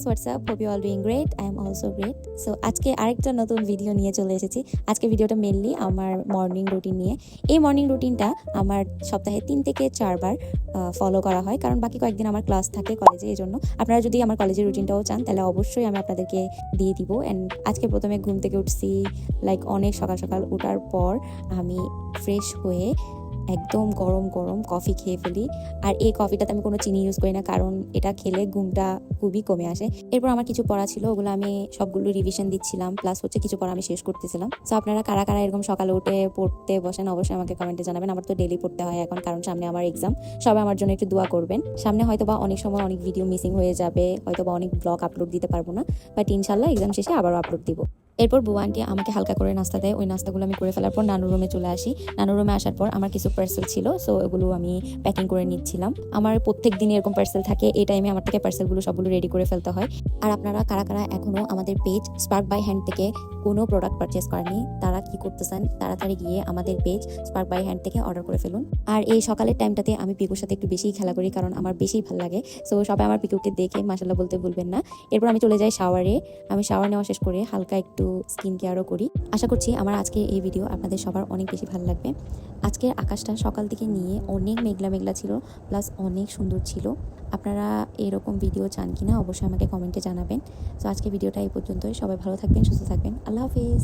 WhatsApp, hope you all doing great. I am also great. So আজকে আরেকটা নতুন video নিয়ে চলে এসেছি। আজকে ভিডিওটা মেনলি আমার মর্নিং রুটিন নিয়ে। এই মর্নিং রুটিনটা আমার সপ্তাহে 3 থেকে 4 বার ফলো করা হয়, কারণ বাকি কয়েকদিন আমার ক্লাস থাকে কলেজে। এই জন্য আপনারা যদি আমার কলেজের রুটিনটাও চান তাহলে অবশ্যই আমি আপনাদেরকে দিয়ে দিব। অ্যান্ড আজকে প্রথমে ঘুম থেকে উঠছি, লাইক অনেক সকাল সকাল ওঠার পর আমি ফ্রেশ হয়ে একদম গরম গরম কফি খেয়ে ফেলি। আর এই কফিটাতে আমি কোনো চিনি ইউজ করি না, কারণ এটা খেলে ঘুমটা খুবই কমে আসে। এরপর আমার কিছু পড়া ছিল, ওগুলো আমি সবগুলো রিভিশন দিচ্ছিলাম, প্লাস হচ্ছে কিছু পড়া আমি শেষ করতেছিলাম। সো আপনারা কারা কারা এরকম সকালে উঠে পড়তে বসেন অবশ্যই আমাকে কমেন্টে জানাবেন। আমার তো ডেলি পড়তে হয় এখন, কারণ সামনে আমার এক্সাম। সবাই আমার জন্য একটু দোয়া করবেন। সামনে হয়তো বা অনেক সময় অনেক ভিডিও মিসিং হয়ে যাবে, হয়তো বা অনেক ব্লগ আপলোড দিতে পারবো না, বাট ইনশাল্লাহ এক্সাম শেষে আবারও আপলোড দিব। এরপর বুয়া আন্টি আমাকে হালকা করে নাস্তা দেয়। ওই নাস্তাগুলো আমি করে ফেলার পর নানুর রুমে চলে আসি। নানুর রুমে আসার পর আমার কিছু পার্সেল ছিল, সো ওগুলো আমি প্যাকিং করে নিচ্ছিলাম। আমার প্রত্যেক দিনই এরকম পার্সেল থাকে, এই টাইমে আমার থেকে পার্সেলগুলো সবগুলো রেডি করে ফেলতে হয়। আর আপনারা কারা কারা এখনও আমাদের পেজ স্পার্ক বাই হ্যান্ড থেকে কোনো প্রোডাক্ট পারচেস করেনি, তারা কি করতেছেন, তাড়াতাড়ি গিয়ে আমাদের পেজ স্পার্ক বাই হ্যান্ড থেকে অর্ডার করে ফেলুন। আর এই সকালের টাইমটাতে আমি পিকুর সাথে একটু বেশিই খেলা করি, কারণ আমার বেশি ভালো লাগে। সো সবাই আমার পিকুকে দেখে মাশাআল্লাহ বলতে ভুলবেন না। এরপর আমি চলে যাই শাওয়ারে। আমি শাওয়ার নেওয়া শেষ করে হালকা একটু স্কিন কেয়ারও করি। আশা করছি আমার আজকে এই ভিডিও আপনাদের সবার অনেক বেশি ভালো লাগবে। আজকের আকাশটা সকাল থেকে নিয়ে অনেক মেঘলা মেঘলা ছিল, প্লাস অনেক সুন্দর ছিল। আপনারা এরকম ভিডিও চান কিনা অবশ্যই আমাকে কমেন্টে জানাবেন। তো আজকে ভিডিওটা এই পর্যন্তই। সবাই ভালো থাকবেন, সুস্থ থাকবেন। আল্লাহ হাফিজ।